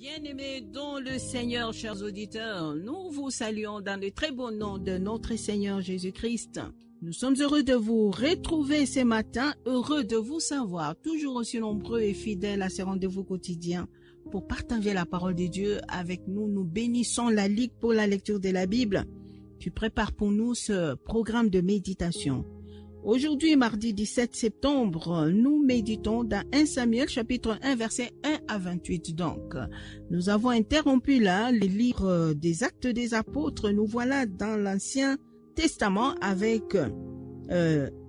Bien-aimés dans le Seigneur, chers auditeurs, nous vous saluons dans le très beau nom de notre Seigneur Jésus-Christ. Nous sommes heureux de vous retrouver ce matin, heureux de vous savoir, toujours aussi nombreux et fidèles à ces rendez-vous quotidiens pour partager la parole de Dieu avec nous. Nous bénissons la Ligue pour la lecture de la Bible qui prépare pour nous ce programme de méditation. Aujourd'hui, mardi 17 septembre, nous méditons dans 1 Samuel chapitre 1 versets 1 à 28. Donc, nous avons interrompu là les livres des Actes des Apôtres. Nous voilà dans l'Ancien Testament avec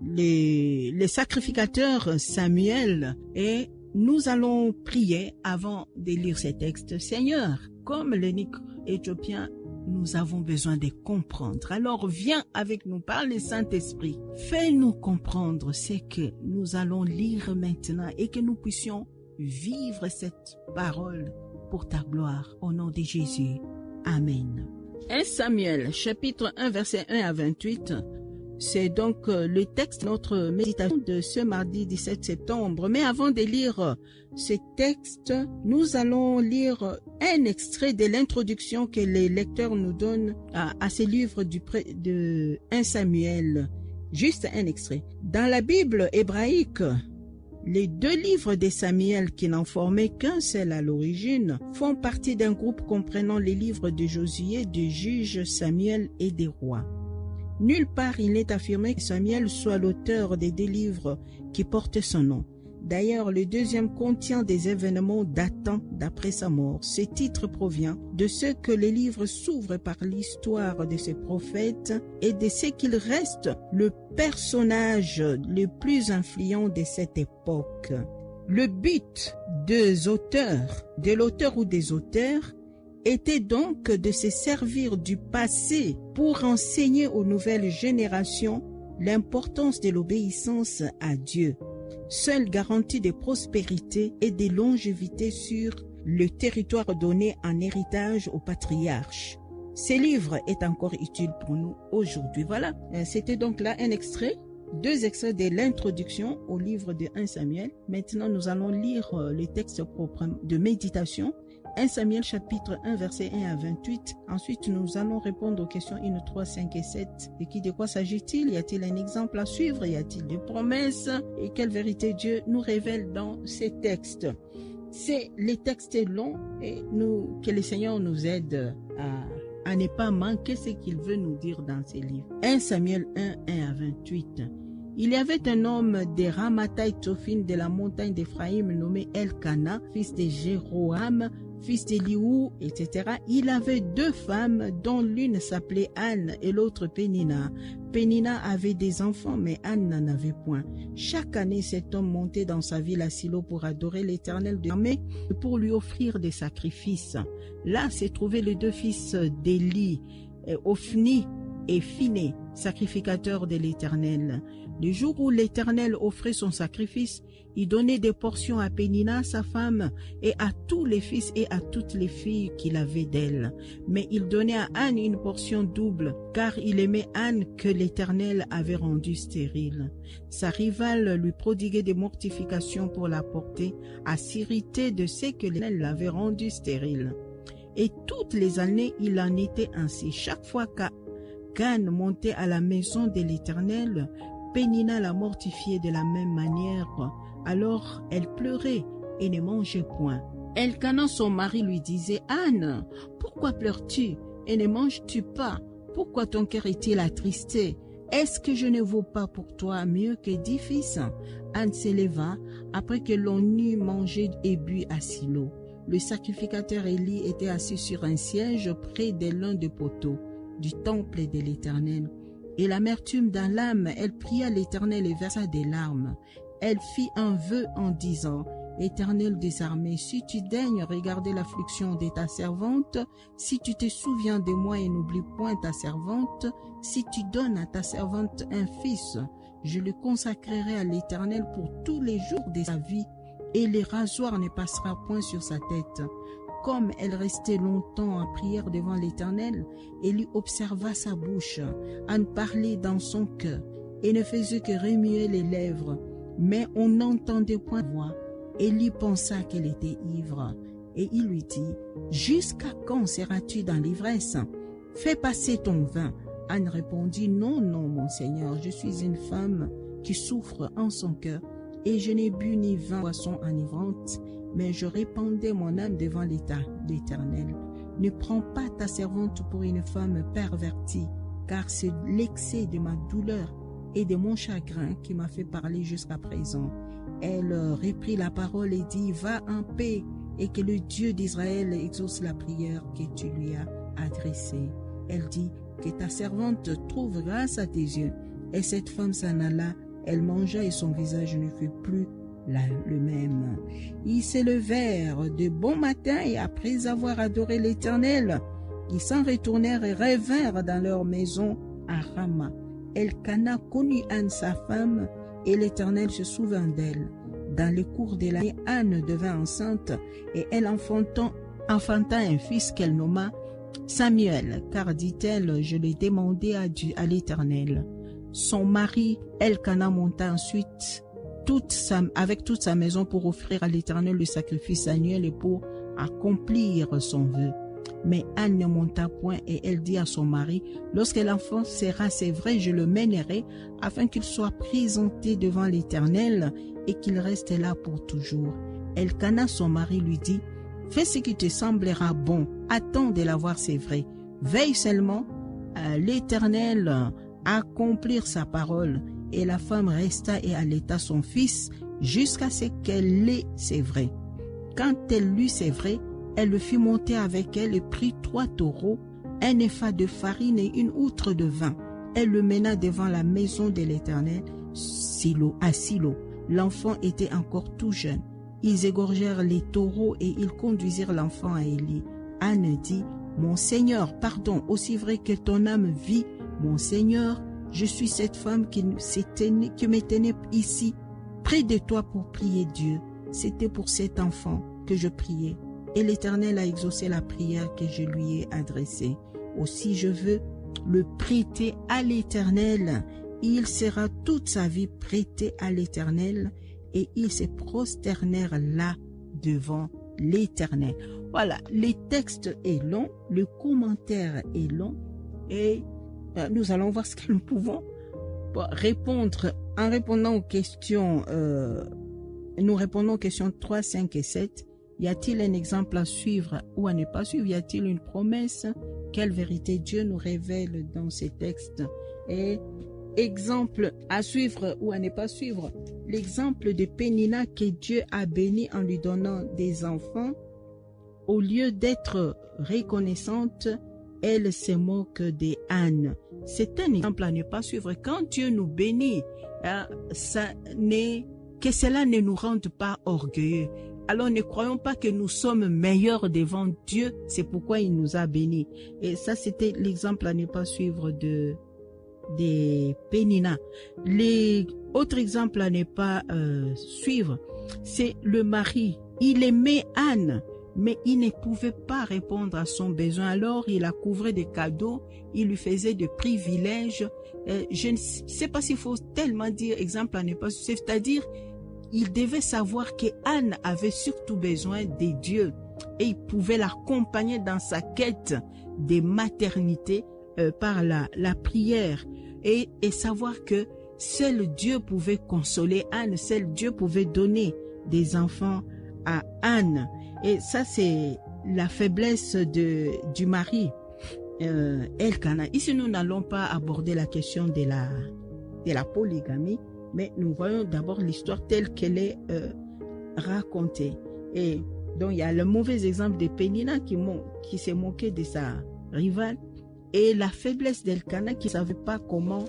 les sacrificateurs Samuel et nous allons prier avant de lire ces textes. Seigneur, comme l'eunuque éthiopien, nous avons besoin de comprendre. Alors viens avec nous par le Saint-Esprit. Fais-nous comprendre ce que nous allons lire maintenant et que nous puissions vivre cette parole pour ta gloire. Au nom de Jésus. Amen. 1 Samuel, chapitre 1, verset 1 à 28. C'est donc le texte de notre méditation de ce mardi 17 septembre. Mais avant de lire ce texte, nous allons lire un extrait de l'introduction que les lecteurs nous donnent à ce livre de 1 Samuel. Juste un extrait. Dans la Bible hébraïque, les deux livres de Samuel, qui n'en formaient qu'un seul à l'origine, font partie d'un groupe comprenant les livres de Josué, de Juges, Samuel et des Rois. Nulle part il n'est affirmé que Samuel soit l'auteur des deux livres qui portent son nom. D'ailleurs, le deuxième contient des événements datant d'après sa mort. Ce titre provient de ce que les livres s'ouvrent par l'histoire de ces prophètes et de ce qu'il reste le personnage le plus influent de cette époque. Le but de l'auteur ou des auteurs, était donc de se servir du passé pour enseigner aux nouvelles générations l'importance de l'obéissance à Dieu, seule garantie de prospérité et de longévité sur le territoire donné en héritage aux patriarches. Ce livre est encore utile pour nous aujourd'hui. Voilà, c'était donc là un extrait, deux extraits de l'introduction au livre de 1 Samuel. Maintenant, nous allons lire le texte propre de méditation. 1 Samuel chapitre 1 verset 1 à 28. Ensuite, nous allons répondre aux questions 1, 3, 5 et 7. De quoi s'agit-il? Y a-t-il un exemple à suivre? Y a-t-il des promesses? Et quelle vérité Dieu nous révèle dans ces textes? Les textes longs et que le Seigneur nous aide à ne pas manquer ce qu'il veut nous dire dans ces livres. 1 Samuel 1, 1 à 28. Il y avait un homme des Ramathaï-Tsophim de la montagne d'Éphraïm nommé Elkana, fils de Jéroham, fils d'Eliou, etc. Il avait deux femmes dont l'une s'appelait Anne et l'autre Pénina. Pénina avait des enfants, mais Anne n'en avait point. Chaque année, cet homme montait dans sa ville à Silo pour adorer l'Éternel de l'armée et pour lui offrir des sacrifices. Là se trouvaient les deux fils d'Élie, Ophni et Phiné, sacrificateurs de l'Éternel. Le jour où l'Éternel offrait son sacrifice, il donnait des portions à Pénina, sa femme, et à tous les fils et à toutes les filles qu'il avait d'elle. Mais il donnait à Anne une portion double, car il aimait Anne que l'Éternel avait rendue stérile. Sa rivale lui prodiguait des mortifications pour la porter, à s'irriter de ce que l'Éternel l'avait rendue stérile. Et toutes les années, il en était ainsi. Chaque fois qu'Anne montait à la maison de l'Éternel, Pénina la mortifiait de la même manière. Alors elle pleurait et ne mangeait point. Elkana, son mari, lui disait: Anne, pourquoi pleures-tu et ne manges-tu pas? Pourquoi ton cœur est-il attristé? Est-ce que je ne vaux pas pour toi mieux que 10 fils? Anne s'éleva après que l'on eut mangé et bu à Silo. Le sacrificateur Élie était assis sur un siège près de l'un des poteaux du temple de l'Éternel. Et l'amertume dans l'âme, elle pria l'Éternel et versa des larmes. Elle fit un vœu en disant: Éternel des armées, si tu daignes regarder l'affliction de ta servante, si tu te souviens de moi et n'oublies point ta servante, si tu donnes à ta servante un fils, je le consacrerai à l'Éternel pour tous les jours de sa vie, et le rasoir ne passera point sur sa tête. Comme elle restait longtemps en prière devant l'Éternel, Élie observa sa bouche, Anne parlait dans son cœur, et ne faisait que remuer les lèvres, mais on n'entendait point voix. Élie pensa qu'elle était ivre, Et il lui dit, jusqu'à quand seras-tu dans l'ivresse? Fais passer ton vin. Anne répondit, non, non, mon Seigneur, je suis une femme qui souffre en son cœur, et je n'ai bu ni vin, boisson enivrante, mais je répandais mon âme devant l'Éternel. Ne prends pas ta servante pour une femme pervertie, car c'est l'excès de ma douleur et de mon chagrin qui m'a fait parler jusqu'à présent. Elle reprit la parole et dit, va en paix, et que le Dieu d'Israël exauce la prière que tu lui as adressée. Elle dit, que ta servante trouve grâce à tes yeux. Et cette femme s'en alla, elle mangea et son visage ne fut plus le même. Ils s'élevèrent de bon matin et après avoir adoré l'Éternel, ils s'en retournèrent et revinrent dans leur maison à Rama. Elkana connut Anne sa femme et l'Éternel se souvint d'elle. Dans le cours de l'année, Anne devint enceinte et elle enfanta un fils qu'elle nomma Samuel, car dit-elle, je l'ai demandé à l'Éternel. Son mari, Elkana, monta ensuite avec toute sa maison pour offrir à l'Éternel le sacrifice annuel et pour accomplir son vœu. Mais Anne ne monta point et elle dit à son mari, lorsque l'enfant sera, c'est vrai, je le mènerai afin qu'il soit présenté devant l'Éternel et qu'il reste là pour toujours. Elkana, son mari, lui dit, fais ce qui te semblera bon, attends de l'avoir, c'est vrai. Veille seulement à l'Éternel à accomplir sa parole. Et la femme resta et allaita son fils jusqu'à ce qu'elle l'ait, c'est vrai. Quand elle l'eut, c'est vrai, elle le fit monter avec elle et prit 3 taureaux, un épha de farine et une outre de vin. Elle le mena devant la maison de l'Éternel, à Silo. L'enfant était encore tout jeune. Ils égorgèrent les taureaux et ils conduisirent l'enfant à Élie. Anne dit, mon Seigneur, pardon, aussi vrai que ton âme vit, mon Seigneur, je suis cette femme qui me tenait ici, près de toi pour prier Dieu. C'était pour cet enfant que je priais. Et l'Éternel a exaucé la prière que je lui ai adressée. Aussi je veux le prêter à l'Éternel. Il sera toute sa vie prêté à l'Éternel. Et ils se prosternèrent là devant l'Éternel. Voilà, le texte est long, le commentaire est long et nous allons voir ce que nous pouvons répondre en répondant aux questions. Nous répondons aux questions 3, 5 et 7. Y a-t-il un exemple à suivre ou à ne pas suivre? Y a-t-il une promesse? Quelle vérité Dieu nous révèle dans ces textes? Et exemple à suivre ou à ne pas suivre. L'exemple de Pénina que Dieu a béni en lui donnant des enfants. Au lieu d'être reconnaissante, elle se moque de Anne. C'est un exemple à ne pas suivre. Quand Dieu nous bénit, que cela ne nous rende pas orgueilleux. Alors ne croyons pas que nous sommes meilleurs devant Dieu. C'est pourquoi il nous a bénis. Et ça, c'était l'exemple à ne pas suivre de Pénina. L'autre exemple à ne pas suivre, c'est le mari. Il aimait Anne, mais il ne pouvait pas répondre à son besoin. Alors, il la couvrait de cadeaux, il lui faisait de privilèges. Je ne sais pas s'il faut tellement dire exemple à ne pas suivre, c'est-à-dire il devait savoir que Anne avait surtout besoin de Dieu et il pouvait l'accompagner dans sa quête de maternité par la prière et savoir que seul Dieu pouvait consoler Anne, seul Dieu pouvait donner des enfants à Anne. Et ça, c'est la faiblesse du mari, Elkana. Ici, nous n'allons pas aborder la question de la polygamie, mais nous voyons d'abord l'histoire telle qu'elle est racontée. Et donc, il y a le mauvais exemple de Pénina qui s'est moqué de sa rivale et la faiblesse d'Elkana qui ne savait pas comment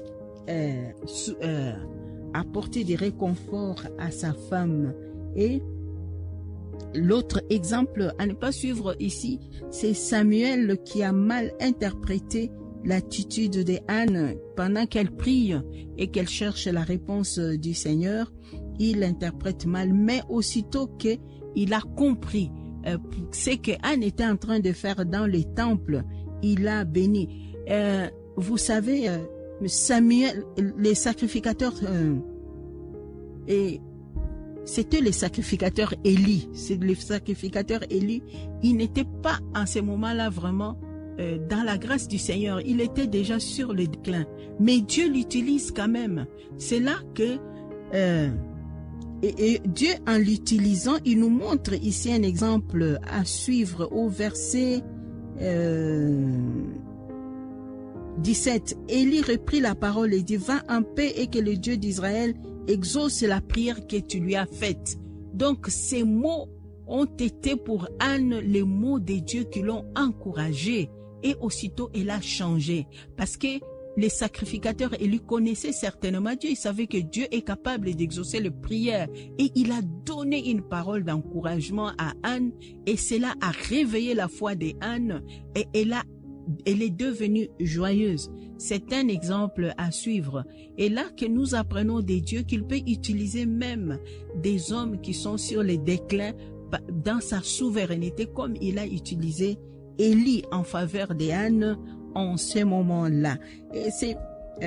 apporter des réconforts à sa femme. Et l'autre exemple à ne pas suivre ici, c'est Samuel qui a mal interprété l'attitude de Anne pendant qu'elle prie et qu'elle cherche la réponse du Seigneur. Il interprète mal, mais aussitôt qu'il a compris ce que Anne était en train de faire dans les temples, il a béni. Vous savez, Samuel, les sacrificateurs, et c'était les sacrificateurs Élie. C'est les sacrificateurs Élie. Ils n'étaient pas en ce moment-là vraiment dans la grâce du Seigneur. Il était déjà sur le déclin. Mais Dieu l'utilise quand même. C'est là que et Dieu, en l'utilisant, il nous montre ici un exemple à suivre au verset 17. Élie reprit la parole et dit, va en paix et que le Dieu d'Israël exauce la prière que tu lui as faite. Donc ces mots ont été pour Anne les mots de Dieu qui l'ont encouragée. Et aussitôt elle a changé. Parce que les sacrificateurs Élie connaissaient certainement Dieu. Ils savaient que Dieu est capable d'exaucer les prières. Et il a donné une parole d'encouragement à Anne. Et cela a réveillé la foi d'Anne. Et elle est devenue joyeuse. C'est un exemple à suivre. Et là que nous apprenons de Dieu qu'il peut utiliser même des hommes qui sont sur les déclins dans sa souveraineté, comme il a utilisé Élie en faveur d'Anne en ce moment-là. Et c'est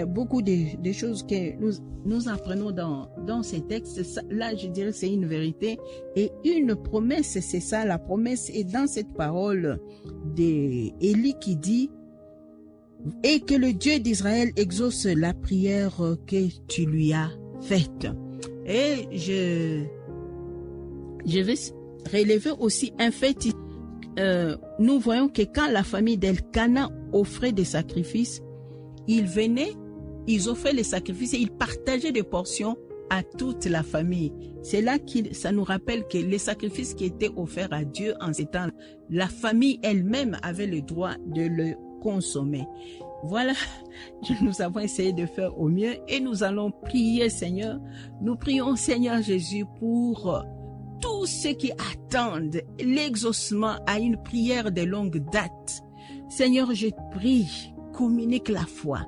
beaucoup de choses que nous apprenons dans ces textes. Là, je dirais c'est une vérité et une promesse, c'est ça. La promesse est dans cette parole d'Élie qui dit « Et que le Dieu d'Israël exauce la prière que tu lui as faite. » Et je vais relever aussi un fait. Nous voyons que quand la famille d'Elkana offrait des sacrifices, ils venaient, ils offraient les sacrifices et ils partageaient des portions à toute la famille. C'est là que ça nous rappelle que les sacrifices qui étaient offerts à Dieu en ces temps, la famille elle-même avait le droit de le consommer. Voilà, nous avons essayé de faire au mieux et nous allons prier, Seigneur. Nous prions, Seigneur Jésus, pour tous ceux qui attendent l'exaucement à une prière de longue date. Seigneur, je prie, communique la foi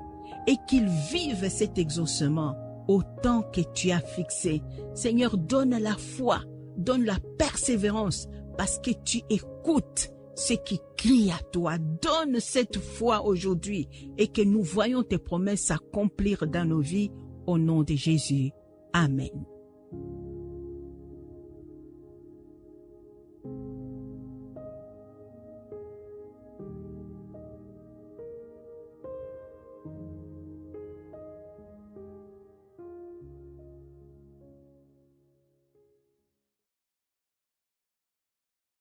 et qu'ils vivent cet exaucement au temps que tu as fixé. Seigneur, donne la foi, donne la persévérance parce que tu écoutes ceux qui crient à toi. Donne cette foi aujourd'hui et que nous voyons tes promesses s'accomplir dans nos vies au nom de Jésus. Amen.